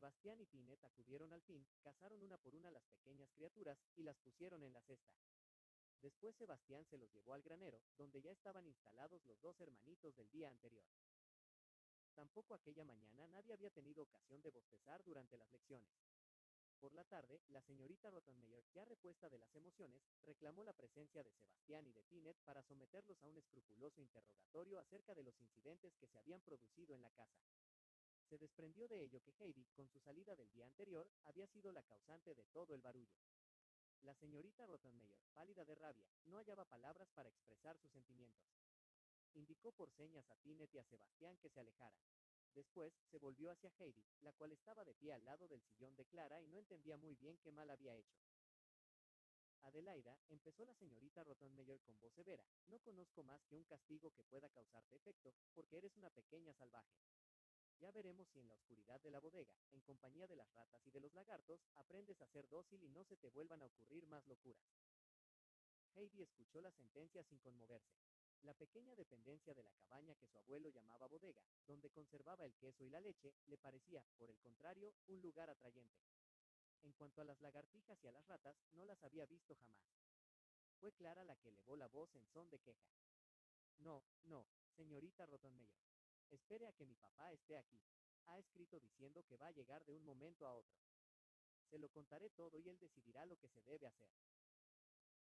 Sebastián y Tinet acudieron al fin, cazaron una por una las pequeñas criaturas y las pusieron en la cesta. Después Sebastián se los llevó al granero, donde ya estaban instalados los dos hermanitos del día anterior. Tampoco aquella mañana nadie había tenido ocasión de bostezar durante las lecciones. Por la tarde, la señorita Rottenmeier, ya repuesta de las emociones, reclamó la presencia de Sebastián y de Tinet para someterlos a un escrupuloso interrogatorio acerca de los incidentes que se habían producido en la casa. Se desprendió de ello que Heidi, con su salida del día anterior, había sido la causante de todo el barullo. La señorita Rottenmeier, pálida de rabia, no hallaba palabras para expresar sus sentimientos. Indicó por señas a Tinet y a Sebastián que se alejaran. Después se volvió hacia Heidi, la cual estaba de pie al lado del sillón de Clara y no entendía muy bien qué mal había hecho. Adelaida, empezó la señorita Rottenmeier con voz severa, no conozco más que un castigo que pueda causarte efecto, porque eres una pequeña salvaje. Ya veremos si en la oscuridad de la bodega, en compañía de las ratas y de los lagartos, aprendes a ser dócil y no se te vuelvan a ocurrir más locuras. Heidi escuchó la sentencia sin conmoverse. La pequeña dependencia de la cabaña que su abuelo llamaba bodega, donde conservaba el queso y la leche, le parecía, por el contrario, un lugar atrayente. En cuanto a las lagartijas y a las ratas, no las había visto jamás. Fue Clara la que elevó la voz en son de queja. No, no, señorita Rottenmeier. Espere a que mi papá esté aquí. Ha escrito diciendo que va a llegar de un momento a otro. Se lo contaré todo y él decidirá lo que se debe hacer.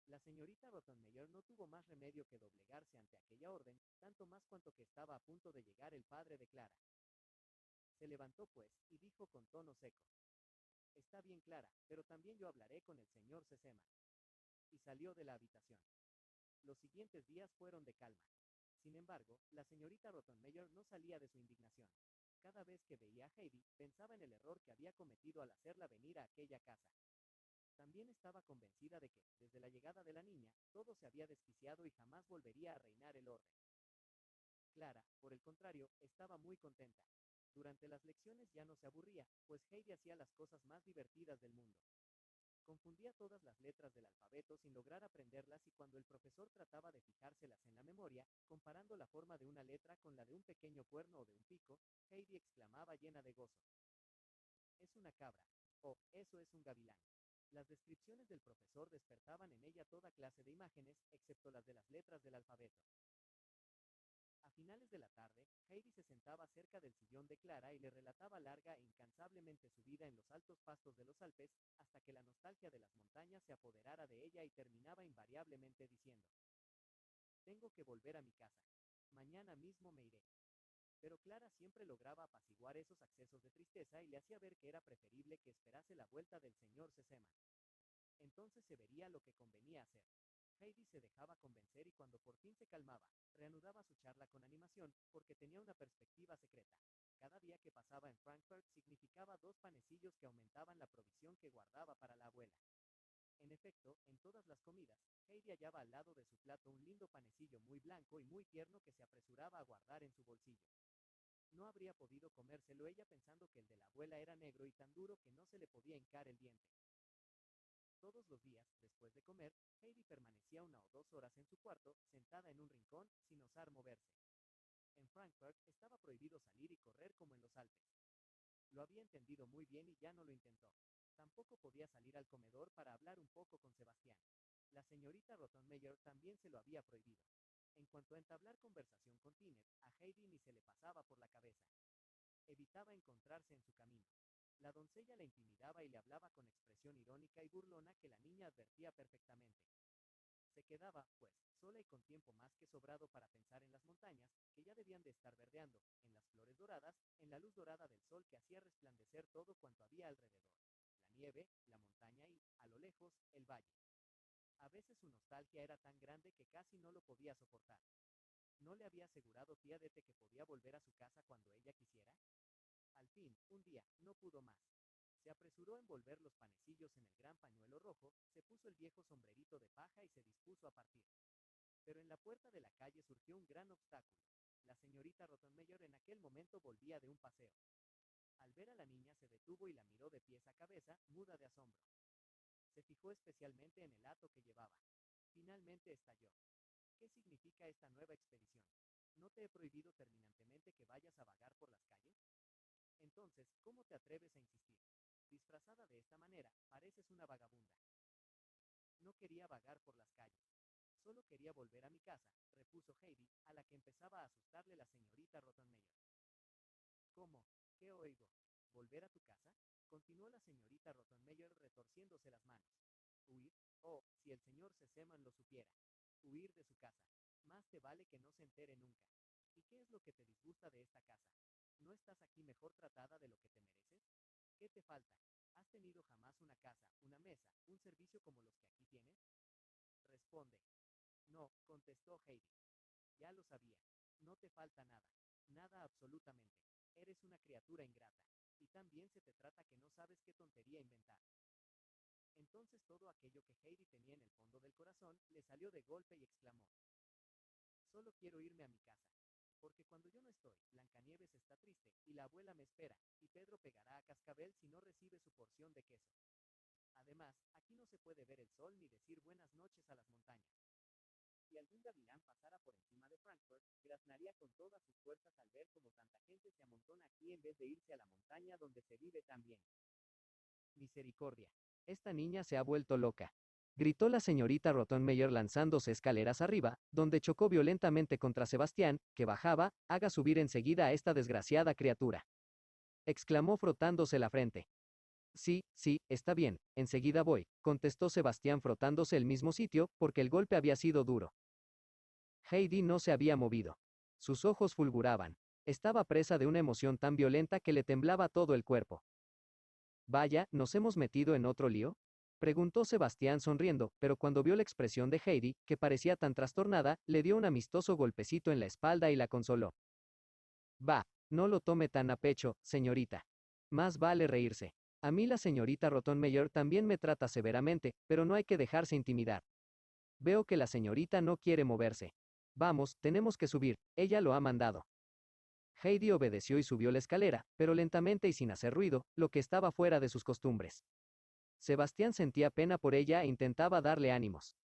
La señorita Rottenmeier no tuvo más remedio que doblegarse ante aquella orden, tanto más cuanto que estaba a punto de llegar el padre de Clara. Se levantó pues, y dijo con tono seco: Está bien, Clara, pero también yo hablaré con el señor Sesema. Y salió de la habitación. Los siguientes días fueron de calma. Sin embargo, la señorita Rottenmeier no salía de su indignación. Cada vez que veía a Heidi, pensaba en el error que había cometido al hacerla venir a aquella casa. También estaba convencida de que, desde la llegada de la niña, todo se había desquiciado y jamás volvería a reinar el orden. Clara, por el contrario, estaba muy contenta. Durante las lecciones ya no se aburría, pues Heidi hacía las cosas más divertidas del mundo. Confundía todas las letras del alfabeto sin lograr aprenderlas y cuando el profesor trataba de fijárselas en la memoria, comparando la forma de una letra con la de un pequeño cuerno o de un pico, Heidi exclamaba llena de gozo: Es una cabra. Oh, eso es un gavilán. Las descripciones del profesor despertaban en ella toda clase de imágenes, excepto las de las letras del alfabeto. A finales de la tarde, Heidi se sentaba cerca del sillón de Clara y le relataba larga e incansablemente su vida en los altos pastos de los Alpes, hasta que la nostalgia de las montañas se apoderara de ella y terminaba invariablemente diciendo: Tengo que volver a mi casa. Mañana mismo me iré. Pero Clara siempre lograba apaciguar esos accesos de tristeza y le hacía ver que era preferible que esperase la vuelta del señor Sesema. Entonces se vería lo que convenía hacer. Heidi se dejaba convencer y cuando por fin se calmaba, reanudaba su charla con animación, porque tenía una perspectiva secreta. Cada día que pasaba en Frankfurt significaba 2 panecillos que aumentaban la provisión que guardaba para la abuela. En efecto, en todas las comidas, Heidi hallaba al lado de su plato un lindo panecillo muy blanco y muy tierno que se apresuraba a guardar en su bolsillo. No habría podido comérselo ella pensando que el de la abuela era negro y tan duro que no se le podía hincar el diente. Todos los días, después de comer, Heidi permanecía 1 o 2 horas en su cuarto, sentada en un rincón, sin osar moverse. En Frankfurt estaba prohibido salir y correr como en los Alpes. Lo había entendido muy bien y ya no lo intentó. Tampoco podía salir al comedor para hablar un poco con Sebastián. La señorita Rottenmeier también se lo había prohibido. En cuanto a entablar conversación con Tinet, a Heidi ni se le pasaba por la cabeza. Evitaba encontrarse en su camino. La doncella la intimidaba y le hablaba con expresión irónica y burlona que la niña advertía perfectamente. Se quedaba, pues, sola y con tiempo más que sobrado para pensar en las montañas, que ya debían de estar verdeando, en las flores doradas, en la luz dorada del sol que hacía resplandecer todo cuanto había alrededor: la nieve, la montaña y, a lo lejos, el valle. A veces su nostalgia era tan grande que casi no lo podía soportar. ¿No le había asegurado tía Dete que podía volver a su casa cuando ella quisiera? Al fin, un día, no pudo más. Se apresuró a envolver los panecillos en el gran pañuelo rojo, se puso el viejo sombrerito de paja y se dispuso a partir. Pero en la puerta de la calle surgió un gran obstáculo. La señorita Rottenmeier en aquel momento volvía de un paseo. Al ver a la niña se detuvo y la miró de pies a cabeza, muda de asombro. Se fijó especialmente en el hato que llevaba. Finalmente estalló. ¿Qué significa esta nueva expedición? ¿No te he prohibido terminantemente que vayas a vagar por las calles? Entonces, ¿cómo te atreves a insistir? Disfrazada de esta manera, pareces una vagabunda. No quería vagar por las calles. Solo quería volver a mi casa, repuso Heidi, a la que empezaba a asustarle la señorita Rottenmeier. ¿Cómo? ¿Qué oigo? ¿Volver a tu casa? Continuó la señorita Rottenmeier retorciéndose las manos. ¿Huir? Oh, si el señor Sesemann lo supiera. Huir de su casa. Más te vale que no se entere nunca. ¿Y qué es lo que te disgusta de esta casa? ¿No estás aquí mejor tratada de lo que te mereces? ¿Qué te falta? ¿Has tenido jamás una casa, una mesa, un servicio como los que aquí tienes? Responde. No, contestó Heidi. Ya lo sabía. No te falta nada. Nada absolutamente. Eres una criatura ingrata. Y también se te trata que no sabes qué tontería inventar. Entonces todo aquello que Heidi tenía en el fondo del corazón le salió de golpe y exclamó. Solo quiero irme a mi casa. Porque cuando yo no estoy, Blancanieves está triste, y la abuela me espera, y Pedro pegará a Cascabel si no recibe su porción de queso. Además, aquí no se puede ver el sol ni decir buenas noches a las montañas. Si algún gavilán pasara por encima de Frankfurt, graznaría con todas sus fuerzas al ver cómo tanta gente se amontona aquí en vez de irse a la montaña donde se vive tan bien. Misericordia. Esta niña se ha vuelto loca. Gritó la señorita Rottenmeier lanzándose escaleras arriba, donde chocó violentamente contra Sebastián, que bajaba. Haga subir enseguida a esta desgraciada criatura. Exclamó frotándose la frente. Sí, sí, está bien, enseguida voy, contestó Sebastián frotándose el mismo sitio, porque el golpe había sido duro. Heidi no se había movido. Sus ojos fulguraban. Estaba presa de una emoción tan violenta que le temblaba todo el cuerpo. Vaya, ¿nos hemos metido en otro lío? Preguntó Sebastián sonriendo, pero cuando vio la expresión de Heidi, que parecía tan trastornada, le dio un amistoso golpecito en la espalda y la consoló. Va, no lo tome tan a pecho, señorita. Más vale reírse. A mí la señorita Rottenmeier también me trata severamente, pero no hay que dejarse intimidar. Veo que la señorita no quiere moverse. Vamos, tenemos que subir, ella lo ha mandado. Heidi obedeció y subió la escalera, pero lentamente y sin hacer ruido, lo que estaba fuera de sus costumbres. Sebastián sentía pena por ella e intentaba darle ánimos.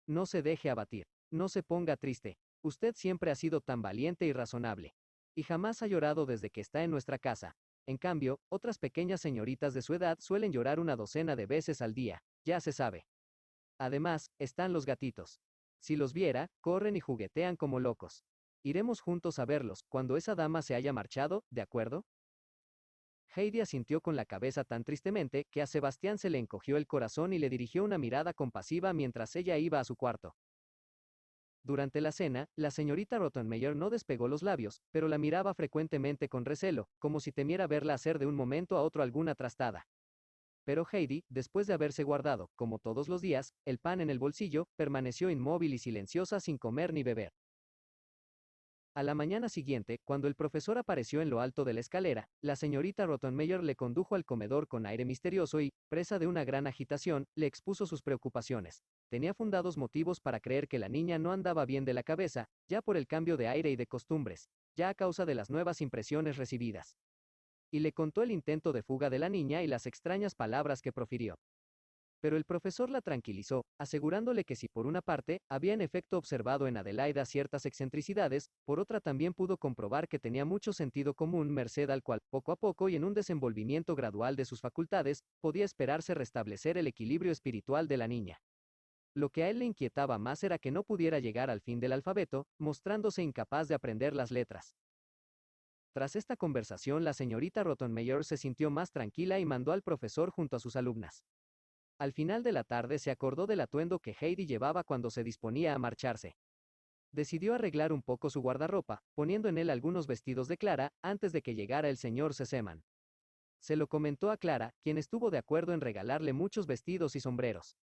No se deje abatir, no se ponga triste, usted siempre ha sido tan valiente y razonable. Y jamás ha llorado desde que está en nuestra casa. En cambio, otras pequeñas señoritas de su edad suelen llorar una docena de veces al día, ya se sabe. Además, están los gatitos. Si los viera, corren y juguetean como locos. Iremos juntos a verlos, cuando esa dama se haya marchado, ¿de acuerdo? Heidi asintió con la cabeza tan tristemente que a Sebastián se le encogió el corazón y le dirigió una mirada compasiva mientras ella iba a su cuarto. Durante la cena, la señorita Rottenmeier no despegó los labios, pero la miraba frecuentemente con recelo, como si temiera verla hacer de un momento a otro alguna trastada. Pero Heidi, después de haberse guardado, como todos los días, el pan en el bolsillo, permaneció inmóvil y silenciosa sin comer ni beber. A la mañana siguiente, cuando el profesor apareció en lo alto de la escalera, la señorita Rottenmeier le condujo al comedor con aire misterioso y, presa de una gran agitación, le expuso sus preocupaciones. Tenía fundados motivos para creer que la niña no andaba bien de la cabeza, ya por el cambio de aire y de costumbres, ya a causa de las nuevas impresiones recibidas. Y le contó el intento de fuga de la niña y las extrañas palabras que profirió. Pero el profesor la tranquilizó, asegurándole que si por una parte, había en efecto observado en Adelaida ciertas excentricidades, por otra también pudo comprobar que tenía mucho sentido común merced al cual, poco a poco y en un desenvolvimiento gradual de sus facultades, podía esperarse restablecer el equilibrio espiritual de la niña. Lo que a él le inquietaba más era que no pudiera llegar al fin del alfabeto, mostrándose incapaz de aprender las letras. Tras esta conversación, la señorita Rottenmeier se sintió más tranquila y mandó al profesor junto a sus alumnas. Al final de la tarde se acordó del atuendo que Heidi llevaba cuando se disponía a marcharse. Decidió arreglar un poco su guardarropa, poniendo en él algunos vestidos de Clara, antes de que llegara el señor Sesemann. Se lo comentó a Clara, quien estuvo de acuerdo en regalarle muchos vestidos y sombreros.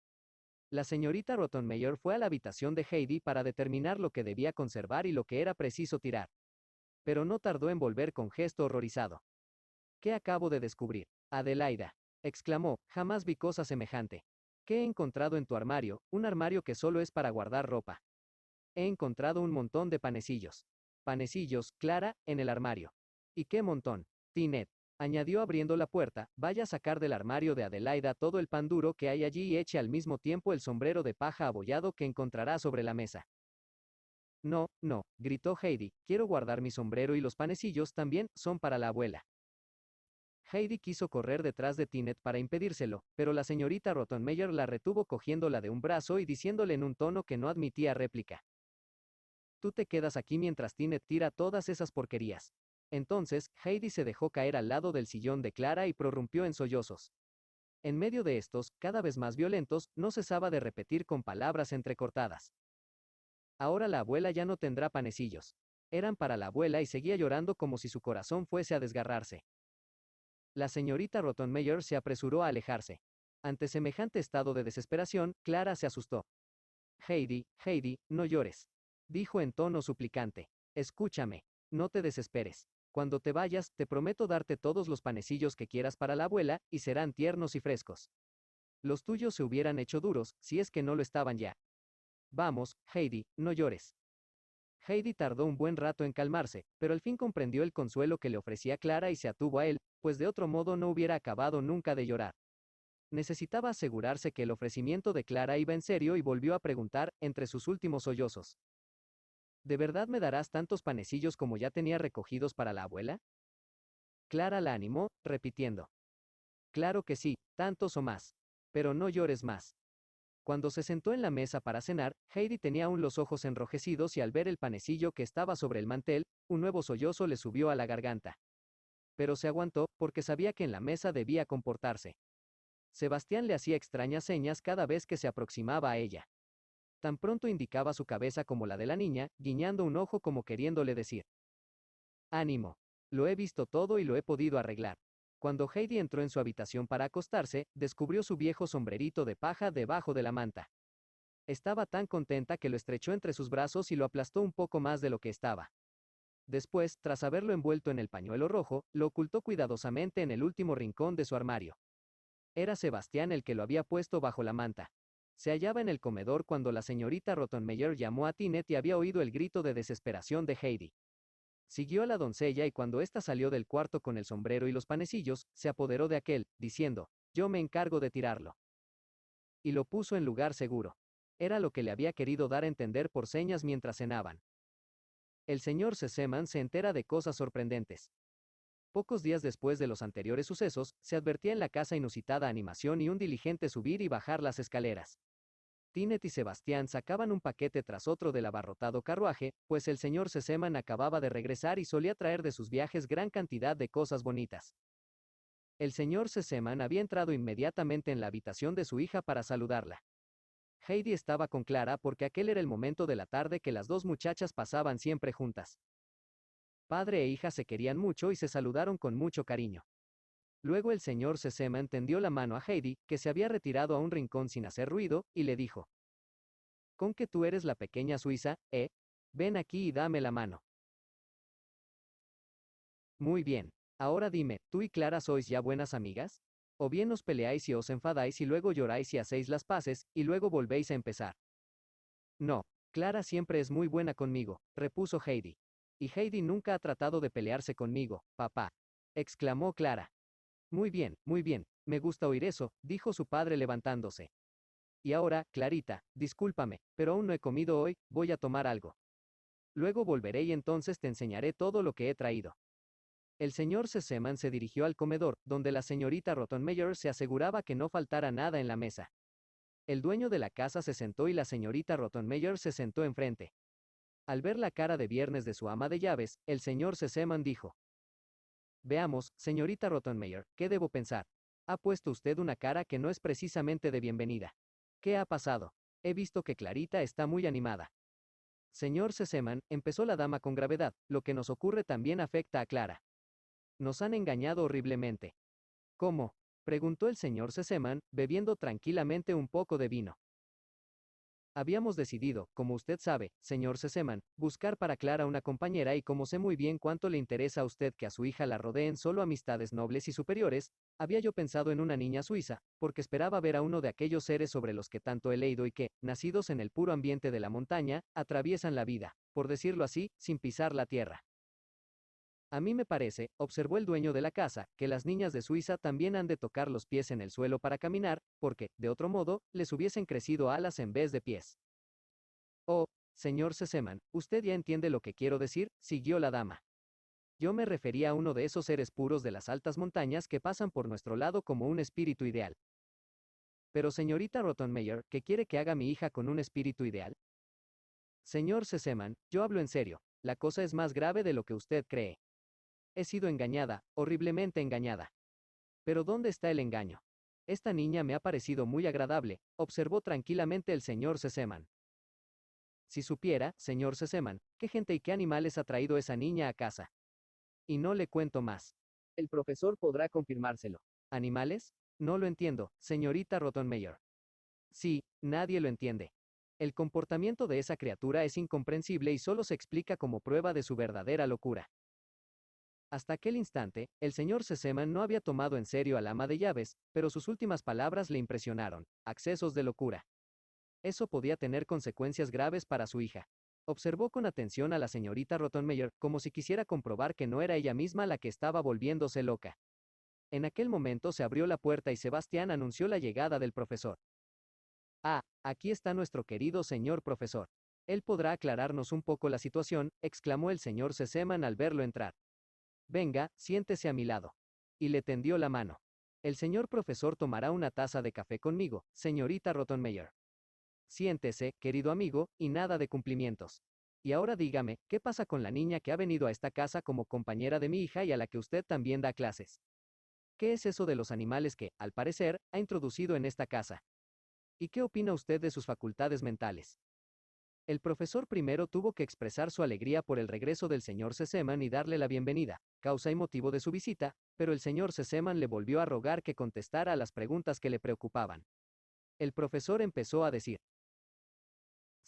La señorita Rottenmeier fue a la habitación de Heidi para determinar lo que debía conservar y lo que era preciso tirar. Pero no tardó en volver con gesto horrorizado. ¿Qué acabo de descubrir? Adelaida, exclamó, jamás vi cosa semejante. ¿Qué he encontrado en tu armario? Un armario que solo es para guardar ropa. He encontrado un montón de panecillos. Panecillos, Clara, en el armario. ¿Y qué montón? Tinet, añadió abriendo la puerta, vaya a sacar del armario de Adelaida todo el pan duro que hay allí y eche al mismo tiempo el sombrero de paja abollado que encontrará sobre la mesa. No, no, gritó Heidi, quiero guardar mi sombrero y los panecillos también son para la abuela. Heidi quiso correr detrás de Tinet para impedírselo, pero la señorita Rottenmeier la retuvo cogiéndola de un brazo y diciéndole en un tono que no admitía réplica: «Tú te quedas aquí mientras Tinet tira todas esas porquerías». Entonces, Heidi se dejó caer al lado del sillón de Clara y prorrumpió en sollozos. En medio de estos, cada vez más violentos, no cesaba de repetir con palabras entrecortadas: «Ahora la abuela ya no tendrá panecillos». Eran para la abuela y seguía llorando como si su corazón fuese a desgarrarse. La señorita Rottenmeier se apresuró a alejarse. Ante semejante estado de desesperación, Clara se asustó. «Heidi, Heidi, no llores», dijo en tono suplicante. «Escúchame. No te desesperes. Cuando te vayas, te prometo darte todos los panecillos que quieras para la abuela, y serán tiernos y frescos. Los tuyos se hubieran hecho duros, si es que no lo estaban ya. Vamos, Heidi, no llores». Heidi tardó un buen rato en calmarse, pero al fin comprendió el consuelo que le ofrecía Clara y se atuvo a él, pues de otro modo no hubiera acabado nunca de llorar. Necesitaba asegurarse que el ofrecimiento de Clara iba en serio y volvió a preguntar, entre sus últimos sollozos: «¿De verdad me darás tantos panecillos como ya tenía recogidos para la abuela?». Clara la animó, repitiendo: «Claro que sí, tantos o más. Pero no llores más». Cuando se sentó en la mesa para cenar, Heidi tenía aún los ojos enrojecidos y al ver el panecillo que estaba sobre el mantel, un nuevo sollozo le subió a la garganta. Pero se aguantó, porque sabía que en la mesa debía comportarse. Sebastián le hacía extrañas señas cada vez que se aproximaba a ella. Tan pronto indicaba su cabeza como la de la niña, guiñando un ojo como queriéndole decir: «Ánimo. Lo he visto todo y lo he podido arreglar». Cuando Heidi entró en su habitación para acostarse, descubrió su viejo sombrerito de paja debajo de la manta. Estaba tan contenta que lo estrechó entre sus brazos y lo aplastó un poco más de lo que estaba. Después, tras haberlo envuelto en el pañuelo rojo, lo ocultó cuidadosamente en el último rincón de su armario. Era Sebastián el que lo había puesto bajo la manta. Se hallaba en el comedor cuando la señorita Rottenmeier llamó a Tinet y había oído el grito de desesperación de Heidi. Siguió a la doncella y cuando ésta salió del cuarto con el sombrero y los panecillos, se apoderó de aquel, diciendo: «Yo me encargo de tirarlo». Y lo puso en lugar seguro. Era lo que le había querido dar a entender por señas mientras cenaban. El señor Sesemann se entera de cosas sorprendentes. Pocos días después de los anteriores sucesos, se advertía en la casa inusitada animación y un diligente subir y bajar las escaleras. Tinet y Sebastián sacaban un paquete tras otro del abarrotado carruaje, pues el señor Sesemann acababa de regresar y solía traer de sus viajes gran cantidad de cosas bonitas. El señor Sesemann había entrado inmediatamente en la habitación de su hija para saludarla. Heidi estaba con Clara porque aquel era el momento de la tarde que las dos muchachas pasaban siempre juntas. Padre e hija se querían mucho y se saludaron con mucho cariño. Luego el señor Sesemann tendió la mano a Heidi, que se había retirado a un rincón sin hacer ruido, y le dijo: «¿Con que tú eres la pequeña Suiza, eh? Ven aquí y dame la mano». «Muy bien. Ahora dime, ¿tú y Clara sois ya buenas amigas? ¿O bien os peleáis y os enfadáis y luego lloráis y hacéis las paces, y luego volvéis a empezar?». «No, Clara siempre es muy buena conmigo», repuso Heidi. «Y Heidi nunca ha tratado de pelearse conmigo, papá», exclamó Clara. Muy bien, me gusta oír eso», dijo su padre levantándose. «Y ahora, Clarita, discúlpame, pero aún no he comido hoy, voy a tomar algo. Luego volveré y entonces te enseñaré todo lo que he traído». El señor Sesemann se dirigió al comedor, donde la señorita Rottenmeier se aseguraba que no faltara nada en la mesa. El dueño de la casa se sentó y la señorita Rottenmeier se sentó enfrente. Al ver la cara de viernes de su ama de llaves, el señor Sesemann dijo: «Veamos, señorita Rottenmeier, ¿qué debo pensar? Ha puesto usted una cara que no es precisamente de bienvenida. ¿Qué ha pasado? He visto que Clarita está muy animada». «Señor Sesemann», empezó la dama con gravedad, «lo que nos ocurre también afecta a Clara. Nos han engañado horriblemente». «¿Cómo?», preguntó el señor Sesemann, bebiendo tranquilamente un poco de vino. «Habíamos decidido, como usted sabe, señor Sesemann, buscar para Clara una compañera y como sé muy bien cuánto le interesa a usted que a su hija la rodeen solo amistades nobles y superiores, había yo pensado en una niña suiza, porque esperaba ver a uno de aquellos seres sobre los que tanto he leído y que, nacidos en el puro ambiente de la montaña, atraviesan la vida, por decirlo así, sin pisar la tierra. A mí me parece», observó el dueño de la casa, «que las niñas de Suiza también han de tocar los pies en el suelo para caminar, porque, de otro modo, les hubiesen crecido alas en vez de pies». «Oh, señor Sesemann, usted ya entiende lo que quiero decir», siguió la dama. Yo me refería a uno de esos seres puros de las altas montañas que pasan por nuestro lado como un espíritu ideal. Pero señorita Rottenmeier, ¿qué quiere que haga mi hija con un espíritu ideal? Señor Sesemann, yo hablo en serio, la cosa es más grave de lo que usted cree. He sido engañada, horriblemente engañada. Pero ¿dónde está el engaño? Esta niña me ha parecido muy agradable, observó tranquilamente el señor Sesemann. Si supiera, señor Sesemann, qué gente y qué animales ha traído esa niña a casa. Y no le cuento más. El profesor podrá confirmárselo. ¿Animales? No lo entiendo, señorita Rottenmeier. Sí, nadie lo entiende. El comportamiento de esa criatura es incomprensible y solo se explica como prueba de su verdadera locura. Hasta aquel instante, el señor Sesemann no había tomado en serio al ama de llaves, pero sus últimas palabras le impresionaron. Accesos de locura. Eso podía tener consecuencias graves para su hija. Observó con atención a la señorita Rottenmeier, como si quisiera comprobar que no era ella misma la que estaba volviéndose loca. En aquel momento se abrió la puerta y Sebastián anunció la llegada del profesor. Ah, aquí está nuestro querido señor profesor. Él podrá aclararnos un poco la situación, exclamó el señor Sesemann al verlo entrar. Venga, siéntese a mi lado. Y le tendió la mano. El señor profesor tomará una taza de café conmigo, señorita Rottenmeier. Siéntese, querido amigo, y nada de cumplimientos. Y ahora dígame, ¿qué pasa con la niña que ha venido a esta casa como compañera de mi hija y a la que usted también da clases? ¿Qué es eso de los animales que, al parecer, ha introducido en esta casa? ¿Y qué opina usted de sus facultades mentales? El profesor primero tuvo que expresar su alegría por el regreso del señor Sesemann y darle la bienvenida, causa y motivo de su visita, pero el señor Sesemann le volvió a rogar que contestara a las preguntas que le preocupaban. El profesor empezó a decir: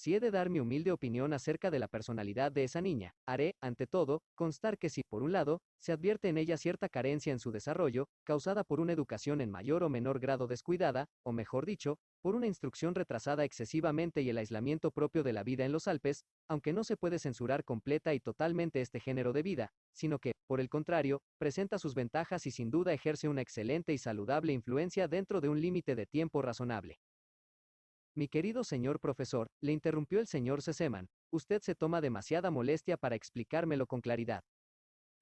si he de dar mi humilde opinión acerca de la personalidad de esa niña, haré, ante todo, constar que si, por un lado, se advierte en ella cierta carencia en su desarrollo, causada por una educación en mayor o menor grado descuidada, o mejor dicho, por una instrucción retrasada excesivamente y el aislamiento propio de la vida en los Alpes, aunque no se puede censurar completa y totalmente este género de vida, sino que, por el contrario, presenta sus ventajas y sin duda ejerce una excelente y saludable influencia dentro de un límite de tiempo razonable. Mi querido señor profesor, le interrumpió el señor Sesemann, usted se toma demasiada molestia para explicármelo con claridad.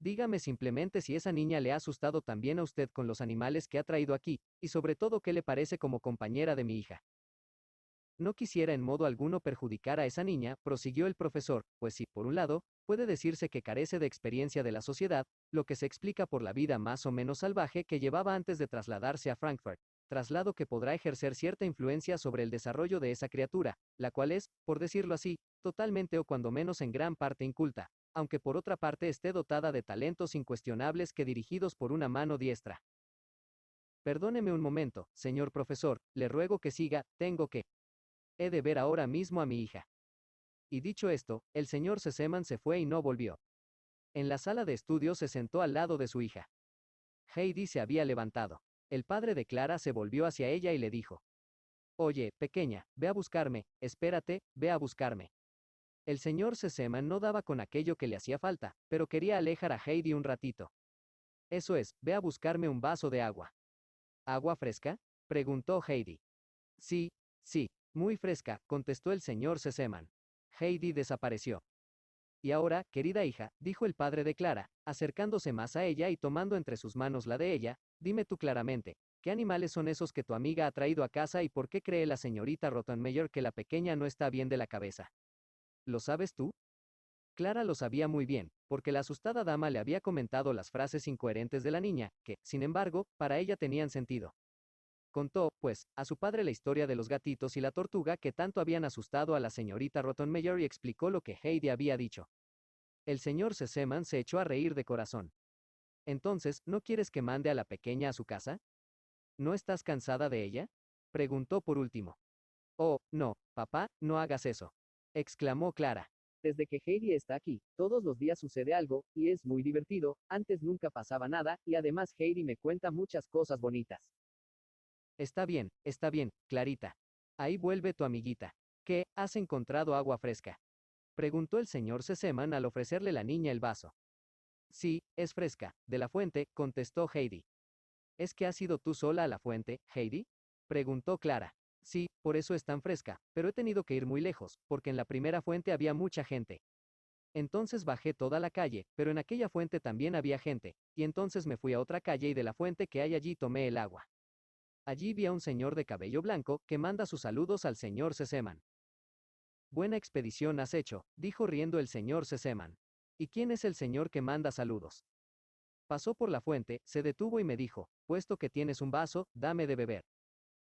Dígame simplemente si esa niña le ha asustado también a usted con los animales que ha traído aquí, y sobre todo qué le parece como compañera de mi hija. No quisiera en modo alguno perjudicar a esa niña, prosiguió el profesor, pues si, por un lado, puede decirse que carece de experiencia de la sociedad, lo que se explica por la vida más o menos salvaje que llevaba antes de trasladarse a Frankfurt, traslado que podrá ejercer cierta influencia sobre el desarrollo de esa criatura, la cual es, por decirlo así, totalmente o cuando menos en gran parte inculta, aunque por otra parte esté dotada de talentos incuestionables que dirigidos por una mano diestra. Perdóneme un momento, señor profesor, le ruego que siga, tengo que. He de ver ahora mismo a mi hija. Y dicho esto, el señor Sesemann se fue y no volvió. En la sala de estudio se sentó al lado de su hija. Heidi se había levantado. El padre de Clara se volvió hacia ella y le dijo: oye, pequeña, ve a buscarme, espérate, ve a buscarme. El señor Sesemann no daba con aquello que le hacía falta, pero quería alejar a Heidi un ratito. Eso es, ve a buscarme un vaso de agua. ¿Agua fresca? Preguntó Heidi. Sí, sí, muy fresca, contestó el señor Sesemann. Heidi desapareció. Y ahora, querida hija, dijo el padre de Clara, acercándose más a ella y tomando entre sus manos la de ella, dime tú claramente, ¿qué animales son esos que tu amiga ha traído a casa y por qué cree la señorita Rottenmeier que la pequeña no está bien de la cabeza? ¿Lo sabes tú? Clara lo sabía muy bien, porque la asustada dama le había comentado las frases incoherentes de la niña, que, sin embargo, para ella tenían sentido. Contó, pues, a su padre la historia de los gatitos y la tortuga que tanto habían asustado a la señorita Rottenmeier y explicó lo que Heidi había dicho. El señor Sesemann se echó a reír de corazón. Entonces, ¿no quieres que mande a la pequeña a su casa? ¿No estás cansada de ella? Preguntó por último. Oh, no, papá, no hagas eso, exclamó Clara. Desde que Heidi está aquí, todos los días sucede algo, y es muy divertido, antes nunca pasaba nada, y además Heidi me cuenta muchas cosas bonitas. Está bien, Clarita. Ahí vuelve tu amiguita. ¿Qué, has encontrado agua fresca? Preguntó el señor Sesemann al ofrecerle la niña el vaso. Sí, es fresca, de la fuente, contestó Heidi. ¿Es que has ido tú sola a la fuente, Heidi? Preguntó Clara. Sí, por eso es tan fresca, pero he tenido que ir muy lejos, porque en la primera fuente había mucha gente. Entonces bajé toda la calle, pero en aquella fuente también había gente, y entonces me fui a otra calle y de la fuente que hay allí tomé el agua. Allí vi a un señor de cabello blanco, que manda sus saludos al señor Sesemann. Buena expedición has hecho, dijo riendo el señor Sesemann. ¿Y quién es el señor que manda saludos? Pasó por la fuente, se detuvo y me dijo, puesto que tienes un vaso, dame de beber.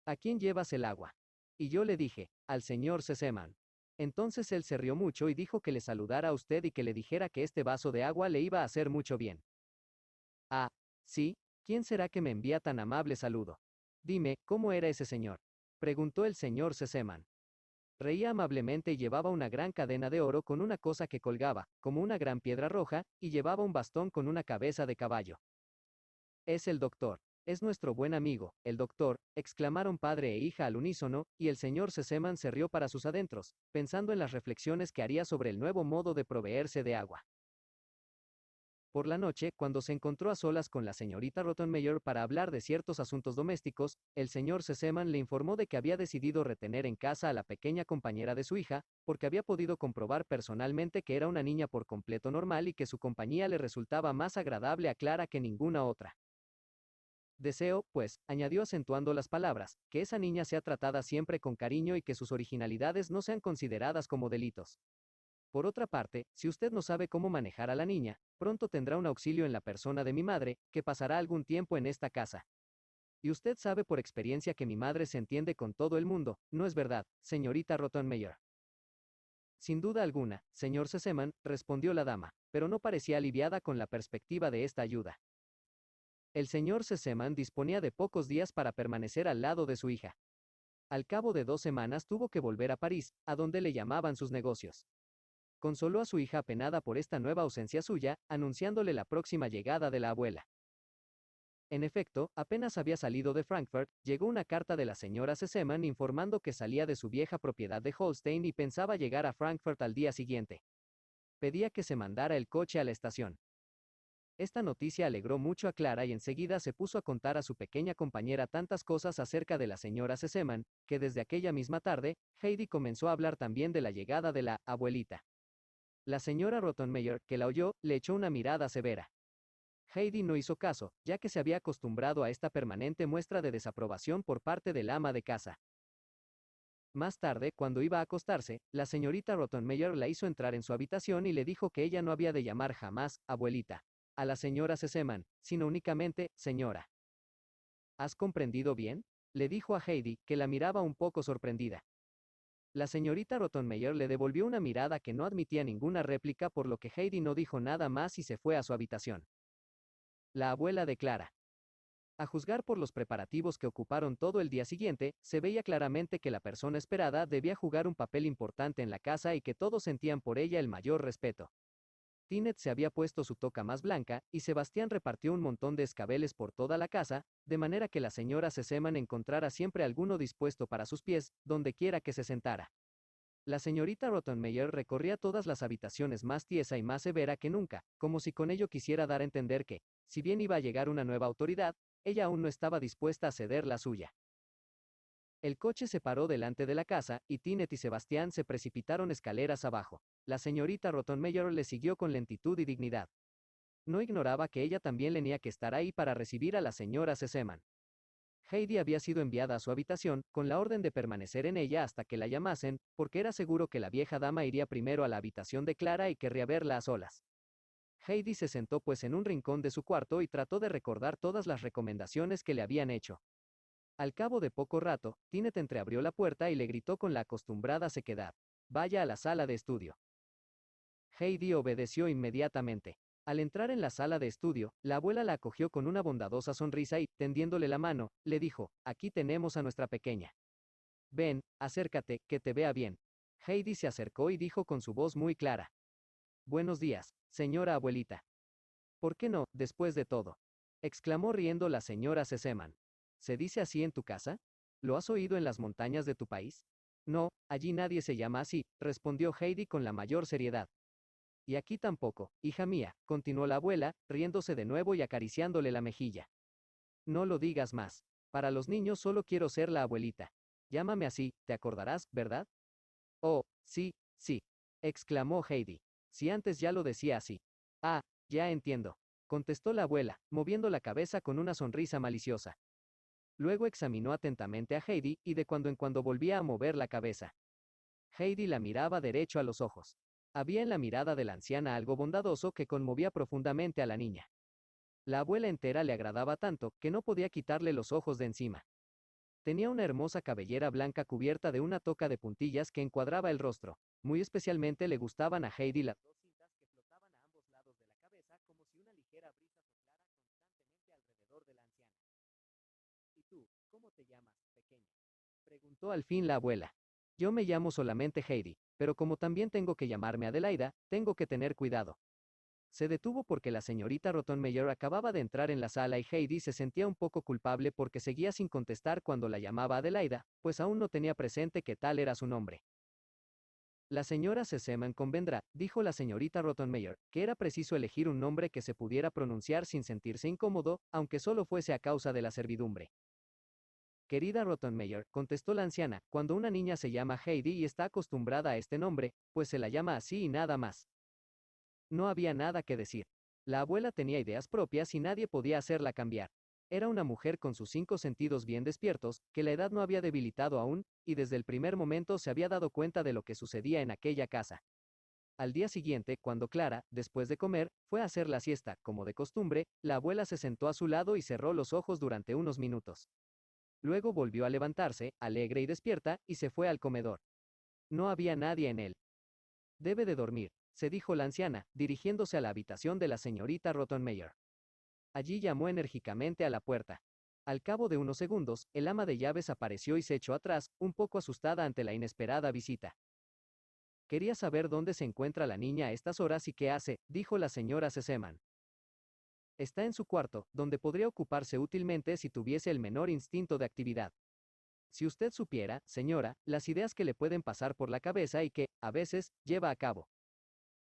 ¿A quién llevas el agua? Y yo le dije, al señor Sesemann. Entonces él se rió mucho y dijo que le saludara a usted y que le dijera que este vaso de agua le iba a hacer mucho bien. Ah, sí, ¿quién será que me envía tan amable saludo? Dime, ¿cómo era ese señor? Preguntó el señor Sesemann. Reía amablemente y llevaba una gran cadena de oro con una cosa que colgaba, como una gran piedra roja, y llevaba un bastón con una cabeza de caballo. Es el doctor. Es nuestro buen amigo, el doctor, exclamaron padre e hija al unísono, y el señor Sesemann se rió para sus adentros, pensando en las reflexiones que haría sobre el nuevo modo de proveerse de agua. Por la noche, cuando se encontró a solas con la señorita Rottenmeier para hablar de ciertos asuntos domésticos, el señor Sesemann le informó de que había decidido retener en casa a la pequeña compañera de su hija, porque había podido comprobar personalmente que era una niña por completo normal y que su compañía le resultaba más agradable a Clara que ninguna otra. Deseo, pues, añadió acentuando las palabras, que esa niña sea tratada siempre con cariño y que sus originalidades no sean consideradas como delitos. Por otra parte, si usted no sabe cómo manejar a la niña, pronto tendrá un auxilio en la persona de mi madre, que pasará algún tiempo en esta casa. Y usted sabe por experiencia que mi madre se entiende con todo el mundo, ¿no es verdad, señorita Rottenmeier? Sin duda alguna, señor Sesemann, respondió la dama, pero no parecía aliviada con la perspectiva de esta ayuda. El señor Sesemann disponía de pocos días para permanecer al lado de su hija. Al cabo de 2 semanas tuvo que volver a París, a donde le llamaban sus negocios. Consoló a su hija apenada por esta nueva ausencia suya, anunciándole la próxima llegada de la abuela. En efecto, apenas había salido de Frankfurt, llegó una carta de la señora Sesemann informando que salía de su vieja propiedad de Holstein y pensaba llegar a Frankfurt al día siguiente. Pedía que se mandara el coche a la estación. Esta noticia alegró mucho a Clara y enseguida se puso a contar a su pequeña compañera tantas cosas acerca de la señora Sesemann, que desde aquella misma tarde, Heidi comenzó a hablar también de la llegada de la abuelita. La señora Rottenmeier, que la oyó, le echó una mirada severa. Heidi no hizo caso, ya que se había acostumbrado a esta permanente muestra de desaprobación por parte del ama de casa. Más tarde, cuando iba a acostarse, la señorita Rottenmeier la hizo entrar en su habitación y le dijo que ella no había de llamar jamás abuelita a la señora Sesemann, sino únicamente señora. ¿Has comprendido bien? Le dijo a Heidi, que la miraba un poco sorprendida. La señorita Rottenmeier le devolvió una mirada que no admitía ninguna réplica, por lo que Heidi no dijo nada más y se fue a su habitación. La abuela de Clara. A juzgar por los preparativos que ocuparon todo el día siguiente, se veía claramente que la persona esperada debía jugar un papel importante en la casa y que todos sentían por ella el mayor respeto. Tinet se había puesto su toca más blanca, y Sebastián repartió un montón de escabeles por toda la casa, de manera que la señora Sesemann encontrara siempre alguno dispuesto para sus pies, donde quiera que se sentara. La señorita Rottenmeier recorría todas las habitaciones más tiesa y más severa que nunca, como si con ello quisiera dar a entender que, si bien iba a llegar una nueva autoridad, ella aún no estaba dispuesta a ceder la suya. El coche se paró delante de la casa, y Tinet y Sebastián se precipitaron escaleras abajo. La señorita Rottenmeier le siguió con lentitud y dignidad. No ignoraba que ella también tenía que estar ahí para recibir a la señora Sesemann. Heidi había sido enviada a su habitación, con la orden de permanecer en ella hasta que la llamasen, porque era seguro que la vieja dama iría primero a la habitación de Clara y querría verla a solas. Heidi se sentó pues en un rincón de su cuarto y trató de recordar todas las recomendaciones que le habían hecho. Al cabo de poco rato, Tinet entreabrió la puerta y le gritó con la acostumbrada sequedad: «Vaya a la sala de estudio». Heidi obedeció inmediatamente. Al entrar en la sala de estudio, la abuela la acogió con una bondadosa sonrisa y, tendiéndole la mano, le dijo: «Aquí tenemos a nuestra pequeña. Ven, acércate, que te vea bien». Heidi se acercó y dijo con su voz muy clara: «Buenos días, señora abuelita». «¿Por qué no, después de todo?», exclamó riendo la señora Sesemann. «¿Se dice así en tu casa? ¿Lo has oído en las montañas de tu país?». «No, allí nadie se llama así», respondió Heidi con la mayor seriedad. «Y aquí tampoco, hija mía», continuó la abuela, riéndose de nuevo y acariciándole la mejilla. «No lo digas más. Para los niños solo quiero ser la abuelita. Llámame así, te acordarás, ¿verdad?». «Oh, sí, sí», exclamó Heidi. si antes ya lo decía así. Ah, ya entiendo, contestó la abuela, moviendo la cabeza con una sonrisa maliciosa. Luego examinó atentamente a Heidi y de cuando en cuando volvía a mover la cabeza. Heidi la miraba derecho a los ojos. Había en la mirada de la anciana algo bondadoso que conmovía profundamente a la niña. La abuela entera le agradaba tanto que no podía quitarle los ojos de encima. Tenía una hermosa cabellera blanca cubierta de una toca de puntillas que encuadraba el rostro. Muy especialmente le gustaban a Heidi las dos cintas que flotaban a ambos lados de la cabeza como si una ligera brisa soplara constantemente alrededor de la anciana. ¿Y tú, cómo te llamas, pequeña?, preguntó al fin la abuela. Yo me llamo solamente Heidi, pero como también tengo que llamarme Adelaida, tengo que tener cuidado. Se detuvo porque la señorita Rottenmeier acababa de entrar en la sala y Heidi se sentía un poco culpable porque seguía sin contestar cuando la llamaba Adelaida, pues aún no tenía presente que tal era su nombre. La señora Sesemann convendrá, dijo la señorita Rottenmeier, que era preciso elegir un nombre que se pudiera pronunciar sin sentirse incómodo, aunque solo fuese a causa de la servidumbre. Querida Rottenmeier, contestó la anciana, cuando una niña se llama Heidi y está acostumbrada a este nombre, pues se la llama así y nada más. No había nada que decir. La abuela tenía ideas propias y nadie podía hacerla cambiar. Era una mujer con sus 5 sentidos bien despiertos, que la edad no había debilitado aún, y desde el primer momento se había dado cuenta de lo que sucedía en aquella casa. Al día siguiente, cuando Clara, después de comer, fue a hacer la siesta, como de costumbre, la abuela se sentó a su lado y cerró los ojos durante unos minutos. Luego volvió a levantarse, alegre y despierta, y se fue al comedor. No había nadie en él. Debe de dormir, se dijo la anciana, dirigiéndose a la habitación de la señorita Rottenmeier. Allí llamó enérgicamente a la puerta. Al cabo de unos segundos, el ama de llaves apareció y se echó atrás, un poco asustada ante la inesperada visita. Quería saber dónde se encuentra la niña a estas horas y qué hace, dijo la señora Sesemann. Está en su cuarto, donde podría ocuparse útilmente si tuviese el menor instinto de actividad. Si usted supiera, señora, las ideas que le pueden pasar por la cabeza y que, a veces, lleva a cabo.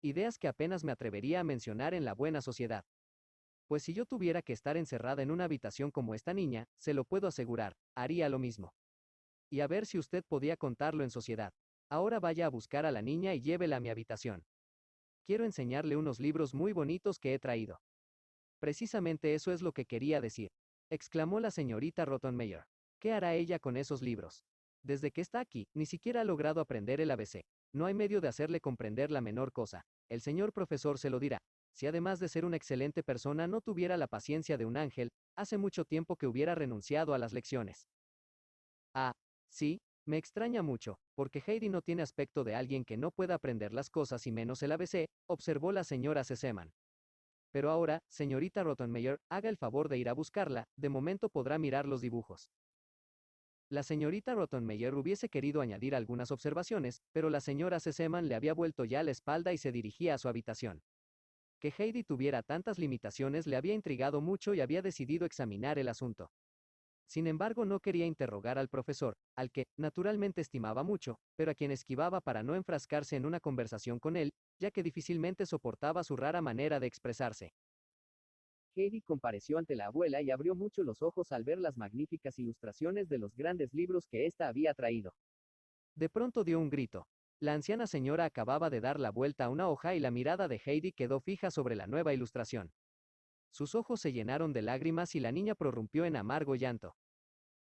Ideas que apenas me atrevería a mencionar en la buena sociedad. Pues si yo tuviera que estar encerrada en una habitación como esta niña, se lo puedo asegurar, haría lo mismo. Y a ver si usted podía contarlo en sociedad. Ahora vaya a buscar a la niña y llévela a mi habitación. Quiero enseñarle unos libros muy bonitos que he traído. Precisamente eso es lo que quería decir, exclamó la señorita Rottenmeier. ¿Qué hará ella con esos libros? Desde que está aquí, ni siquiera ha logrado aprender el ABC. No hay medio de hacerle comprender la menor cosa. El señor profesor se lo dirá. Si además de ser una excelente persona no tuviera la paciencia de un ángel, hace mucho tiempo que hubiera renunciado a las lecciones. Ah, sí, me extraña mucho, porque Heidi no tiene aspecto de alguien que no pueda aprender las cosas y menos el ABC, observó la señora Sesemann. Pero ahora, señorita Rottenmeier, haga el favor de ir a buscarla, de momento podrá mirar los dibujos. La señorita Rottenmeier hubiese querido añadir algunas observaciones, pero la señora Sesemann le había vuelto ya la espalda y se dirigía a su habitación. Que Heidi tuviera tantas limitaciones le había intrigado mucho y había decidido examinar el asunto. Sin embargo, no quería interrogar al profesor, al que, naturalmente estimaba mucho, pero a quien esquivaba para no enfrascarse en una conversación con él, ya que difícilmente soportaba su rara manera de expresarse. Heidi compareció ante la abuela y abrió mucho los ojos al ver las magníficas ilustraciones de los grandes libros que ésta había traído. De pronto dio un grito. La anciana señora acababa de dar la vuelta a una hoja y la mirada de Heidi quedó fija sobre la nueva ilustración. Sus ojos se llenaron de lágrimas y la niña prorrumpió en amargo llanto.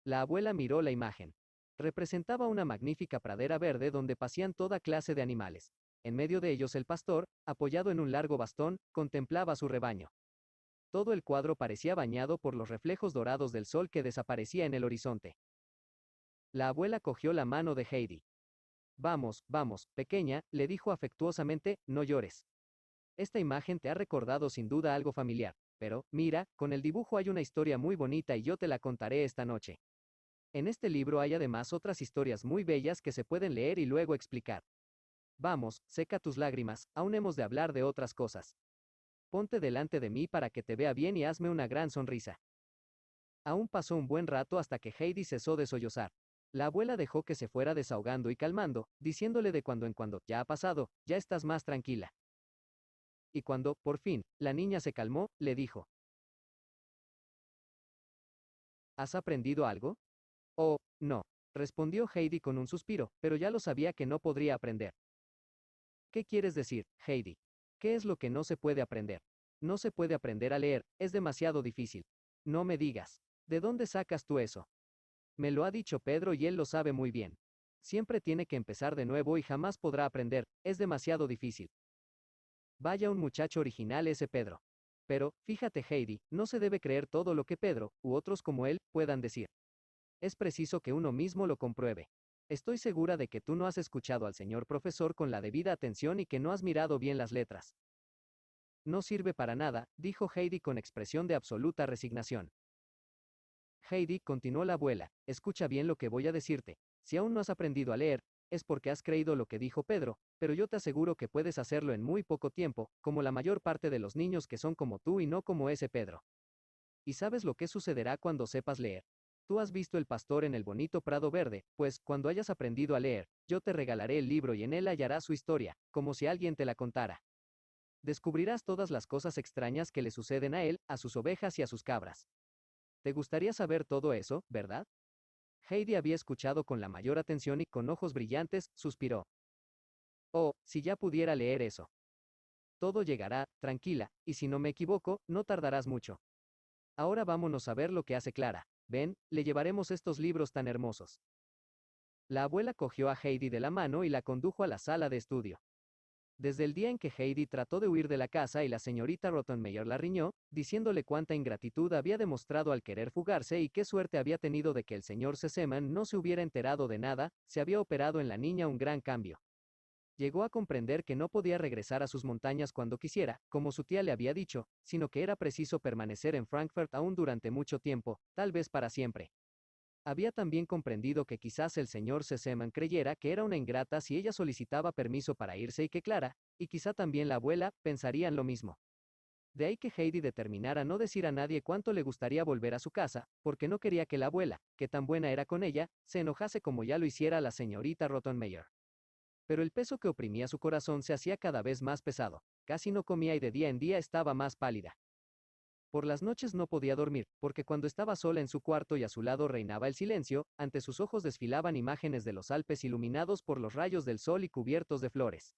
La abuela miró la imagen. Representaba una magnífica pradera verde donde pasían toda clase de animales. En medio de ellos el pastor, apoyado en un largo bastón, contemplaba su rebaño. Todo el cuadro parecía bañado por los reflejos dorados del sol que desaparecía en el horizonte. La abuela cogió la mano de Heidi. Vamos, vamos, pequeña, le dijo afectuosamente, no llores. Esta imagen te ha recordado sin duda algo familiar, pero, mira, con el dibujo hay una historia muy bonita y yo te la contaré esta noche. En este libro hay además otras historias muy bellas que se pueden leer y luego explicar. Vamos, seca tus lágrimas, aún hemos de hablar de otras cosas. Ponte delante de mí para que te vea bien y hazme una gran sonrisa. Aún pasó un buen rato hasta que Heidi cesó de sollozar. La abuela dejó que se fuera desahogando y calmando, diciéndole de cuando en cuando, ya ha pasado, ya estás más tranquila. Y cuando, por fin, la niña se calmó, le dijo: ¿Has aprendido algo? Oh, no, respondió Heidi con un suspiro, pero ya lo sabía que no podría aprender. ¿Qué quieres decir, Heidi? ¿Qué es lo que no se puede aprender? No se puede aprender a leer, es demasiado difícil. No me digas. ¿De dónde sacas tú eso? Me lo ha dicho Pedro y él lo sabe muy bien. Siempre tiene que empezar de nuevo y jamás podrá aprender, es demasiado difícil. Vaya un muchacho original ese Pedro. Pero, fíjate Heidi, no se debe creer todo lo que Pedro, u otros como él, puedan decir. Es preciso que uno mismo lo compruebe. Estoy segura de que tú no has escuchado al señor profesor con la debida atención y que no has mirado bien las letras. No sirve para nada, dijo Heidi con expresión de absoluta resignación. Heidi, continuó la abuela, escucha bien lo que voy a decirte. Si aún no has aprendido a leer, es porque has creído lo que dijo Pedro, pero yo te aseguro que puedes hacerlo en muy poco tiempo, como la mayor parte de los niños que son como tú y no como ese Pedro. ¿Y sabes lo que sucederá cuando sepas leer? Tú has visto El pastor en el bonito prado verde, pues, cuando hayas aprendido a leer, yo te regalaré el libro y en él hallarás su historia, como si alguien te la contara. Descubrirás todas las cosas extrañas que le suceden a él, a sus ovejas y a sus cabras. ¿Te gustaría saber todo eso, verdad? Heidi había escuchado con la mayor atención y con ojos brillantes, suspiró. Oh, si ya pudiera leer eso. Todo llegará, tranquila, y si no me equivoco, no tardarás mucho. Ahora vámonos a ver lo que hace Clara. Ven, le llevaremos estos libros tan hermosos. La abuela cogió a Heidi de la mano y la condujo a la sala de estudio. Desde el día en que Heidi trató de huir de la casa y la señorita Rottenmeier la riñó, diciéndole cuánta ingratitud había demostrado al querer fugarse y qué suerte había tenido de que el señor Sesemann no se hubiera enterado de nada, se había operado en la niña un gran cambio. Llegó a comprender que no podía regresar a sus montañas cuando quisiera, como su tía le había dicho, sino que era preciso permanecer en Frankfurt aún durante mucho tiempo, tal vez para siempre. Había también comprendido que quizás el señor Sesemann creyera que era una ingrata si ella solicitaba permiso para irse y que Clara, y quizá también la abuela, pensarían lo mismo. De ahí que Heidi determinara no decir a nadie cuánto le gustaría volver a su casa, porque no quería que la abuela, que tan buena era con ella, se enojase como ya lo hiciera la señorita Rottenmeier. Pero el peso que oprimía su corazón se hacía cada vez más pesado, casi no comía y de día en día estaba más pálida. Por las noches no podía dormir, porque cuando estaba sola en su cuarto y a su lado reinaba el silencio, ante sus ojos desfilaban imágenes de los Alpes iluminados por los rayos del sol y cubiertos de flores.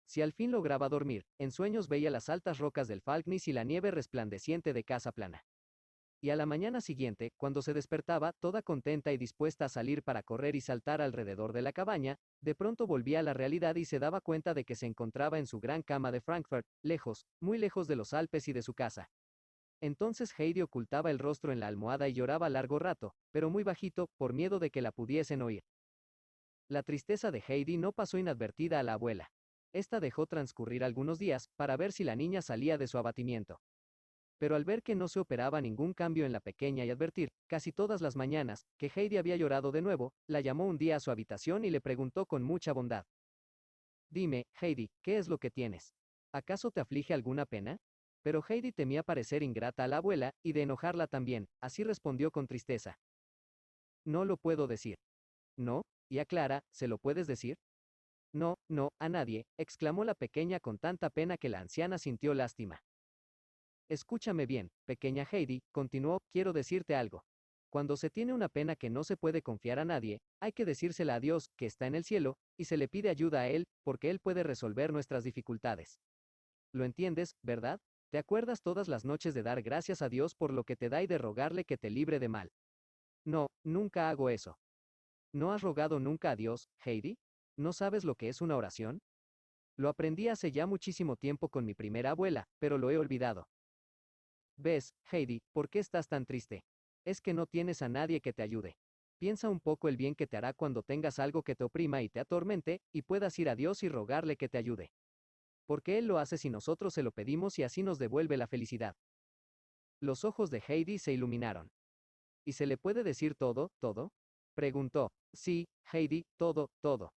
Si al fin lograba dormir, en sueños veía las altas rocas del Falknis y la nieve resplandeciente de Casa Plana. Y a la mañana siguiente, cuando se despertaba, toda contenta y dispuesta a salir para correr y saltar alrededor de la cabaña, de pronto volvía a la realidad y se daba cuenta de que se encontraba en su gran cama de Frankfurt, lejos, muy lejos de los Alpes y de su casa. Entonces Heidi ocultaba el rostro en la almohada y lloraba largo rato, pero muy bajito, por miedo de que la pudiesen oír. La tristeza de Heidi no pasó inadvertida a la abuela. Esta dejó transcurrir algunos días, para ver si la niña salía de su abatimiento. Pero al ver que no se operaba ningún cambio en la pequeña y advertir, casi todas las mañanas, que Heidi había llorado de nuevo, la llamó un día a su habitación y le preguntó con mucha bondad. Dime, Heidi, ¿qué es lo que tienes? ¿Acaso te aflige alguna pena? Pero Heidi temía parecer ingrata a la abuela, y de enojarla también, así respondió con tristeza. No lo puedo decir. ¿No? ¿Y a Clara, se lo puedes decir? No, no, a nadie, exclamó la pequeña con tanta pena que la anciana sintió lástima. Escúchame bien, pequeña Heidi, continuó, quiero decirte algo. Cuando se tiene una pena que no se puede confiar a nadie, hay que decírsela a Dios, que está en el cielo, y se le pide ayuda a Él, porque Él puede resolver nuestras dificultades. ¿Lo entiendes, verdad? ¿Te acuerdas todas las noches de dar gracias a Dios por lo que te da y de rogarle que te libre de mal? No, nunca hago eso. ¿No has rogado nunca a Dios, Heidi? ¿No sabes lo que es una oración? Lo aprendí hace ya muchísimo tiempo con mi primera abuela, pero lo he olvidado. ¿Ves, Heidi, por qué estás tan triste? Es que no tienes a nadie que te ayude. Piensa un poco el bien que te hará cuando tengas algo que te oprima y te atormente, y puedas ir a Dios y rogarle que te ayude. Porque Él lo hace si nosotros se lo pedimos y así nos devuelve la felicidad. Los ojos de Heidi se iluminaron. ¿Y se le puede decir todo, todo? Preguntó. Sí, Heidi, todo, todo.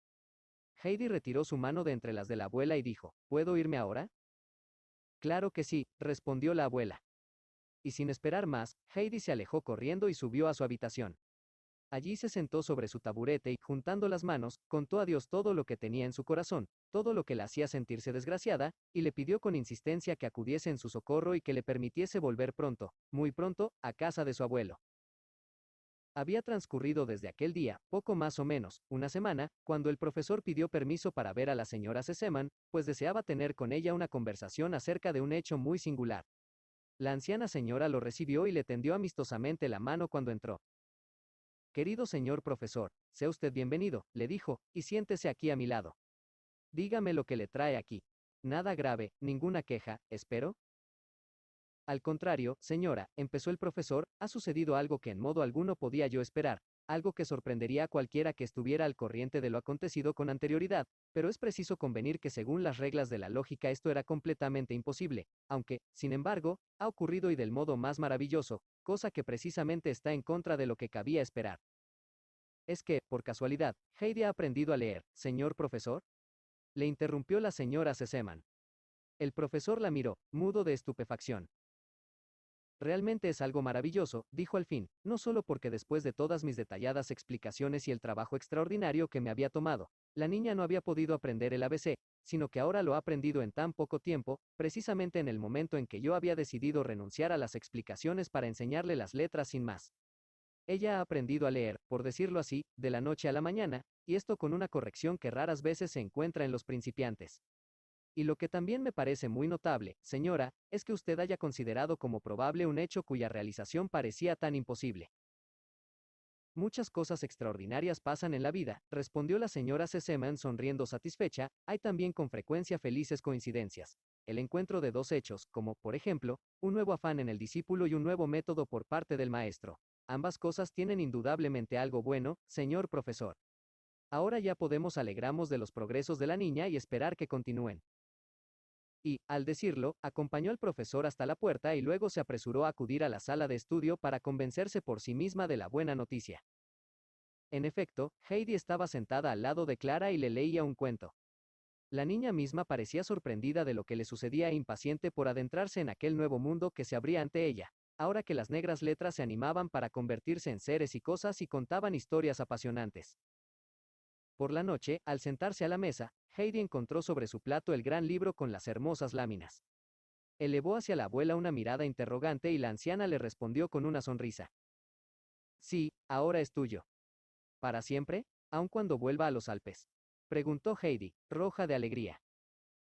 Heidi retiró su mano de entre las de la abuela y dijo, ¿puedo irme ahora? Claro que sí, respondió la abuela. Y sin esperar más, Heidi se alejó corriendo y subió a su habitación. Allí se sentó sobre su taburete y, juntando las manos, contó a Dios todo lo que tenía en su corazón, todo lo que la hacía sentirse desgraciada, y le pidió con insistencia que acudiese en su socorro y que le permitiese volver pronto, muy pronto, a casa de su abuelo. Había transcurrido desde aquel día, poco más o menos, una semana, cuando el profesor pidió permiso para ver a la señora Sesemann, pues deseaba tener con ella una conversación acerca de un hecho muy singular. La anciana señora lo recibió y le tendió amistosamente la mano cuando entró. Querido señor profesor, sea usted bienvenido, le dijo, y siéntese aquí a mi lado. Dígame lo que le trae aquí. Nada grave, ninguna queja, espero. Al contrario, señora, empezó el profesor, ha sucedido algo que en modo alguno podía yo esperar, algo que sorprendería a cualquiera que estuviera al corriente de lo acontecido con anterioridad, pero es preciso convenir que según las reglas de la lógica esto era completamente imposible, aunque, sin embargo, ha ocurrido y del modo más maravilloso, cosa que precisamente está en contra de lo que cabía esperar. Es que, por casualidad, Heidi ha aprendido a leer, señor profesor. Le interrumpió la señora Sesemann. El profesor la miró, mudo de estupefacción. Realmente es algo maravilloso, dijo al fin, no solo porque después de todas mis detalladas explicaciones y el trabajo extraordinario que me había tomado, la niña no había podido aprender el ABC, sino que ahora lo ha aprendido en tan poco tiempo, precisamente en el momento en que yo había decidido renunciar a las explicaciones para enseñarle las letras sin más. Ella ha aprendido a leer, por decirlo así, de la noche a la mañana, y esto con una corrección que raras veces se encuentra en los principiantes. Y lo que también me parece muy notable, señora, es que usted haya considerado como probable un hecho cuya realización parecía tan imposible. Muchas cosas extraordinarias pasan en la vida, respondió la señora Sesemann sonriendo satisfecha, hay también con frecuencia felices coincidencias. El encuentro de dos hechos, como, por ejemplo, un nuevo afán en el discípulo y un nuevo método por parte del maestro. Ambas cosas tienen indudablemente algo bueno, señor profesor. Ahora ya podemos alegrarnos de los progresos de la niña y esperar que continúen. Y, al decirlo, acompañó al profesor hasta la puerta y luego se apresuró a acudir a la sala de estudio para convencerse por sí misma de la buena noticia. En efecto, Heidi estaba sentada al lado de Clara y le leía un cuento. La niña misma parecía sorprendida de lo que le sucedía e impaciente por adentrarse en aquel nuevo mundo que se abría ante ella, ahora que las negras letras se animaban para convertirse en seres y cosas y contaban historias apasionantes. Por la noche, al sentarse a la mesa, Heidi encontró sobre su plato el gran libro con las hermosas láminas. Elevó hacia la abuela una mirada interrogante y la anciana le respondió con una sonrisa. Sí, ahora es tuyo. ¿Para siempre? ¿Aun cuando vuelva a los Alpes? Preguntó Heidi, roja de alegría.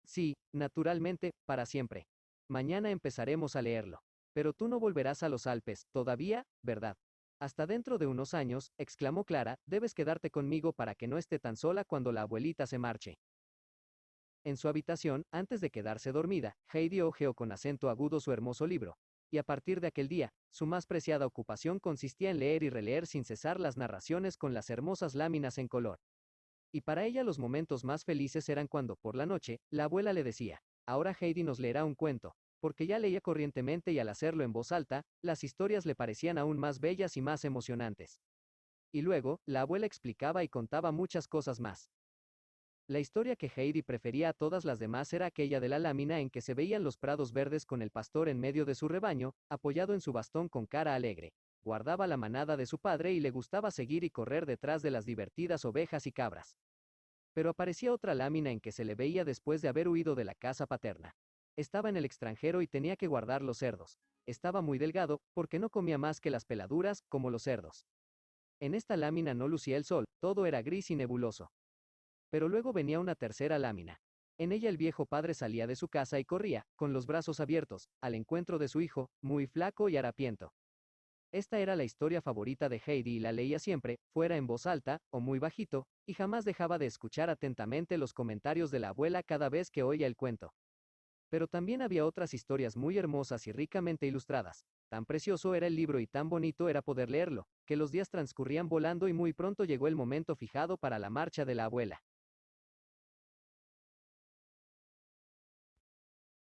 Sí, naturalmente, para siempre. Mañana empezaremos a leerlo. Pero tú no volverás a los Alpes, todavía, ¿verdad? Hasta dentro de unos años, exclamó Clara, debes quedarte conmigo para que no esté tan sola cuando la abuelita se marche. En su habitación, antes de quedarse dormida, Heidi hojeó con acento agudo su hermoso libro, y a partir de aquel día, su más preciada ocupación consistía en leer y releer sin cesar las narraciones con las hermosas láminas en color. Y para ella los momentos más felices eran cuando, por la noche, la abuela le decía, ahora Heidi nos leerá un cuento, porque ya leía corrientemente y al hacerlo en voz alta, las historias le parecían aún más bellas y más emocionantes. Y luego, la abuela explicaba y contaba muchas cosas más. La historia que Heidi prefería a todas las demás era aquella de la lámina en que se veían los prados verdes con el pastor en medio de su rebaño, apoyado en su bastón con cara alegre. Guardaba la manada de su padre y le gustaba seguir y correr detrás de las divertidas ovejas y cabras. Pero aparecía otra lámina en que se le veía después de haber huido de la casa paterna. Estaba en el extranjero y tenía que guardar los cerdos. Estaba muy delgado, porque no comía más que las peladuras, como los cerdos. En esta lámina no lucía el sol, todo era gris y nebuloso. Pero luego venía una tercera lámina. En ella el viejo padre salía de su casa y corría, con los brazos abiertos, al encuentro de su hijo, muy flaco y harapiento. Esta era la historia favorita de Heidi y la leía siempre, fuera en voz alta, o muy bajito, y jamás dejaba de escuchar atentamente los comentarios de la abuela cada vez que oía el cuento. Pero también había otras historias muy hermosas y ricamente ilustradas. Tan precioso era el libro y tan bonito era poder leerlo, que los días transcurrían volando y muy pronto llegó el momento fijado para la marcha de la abuela.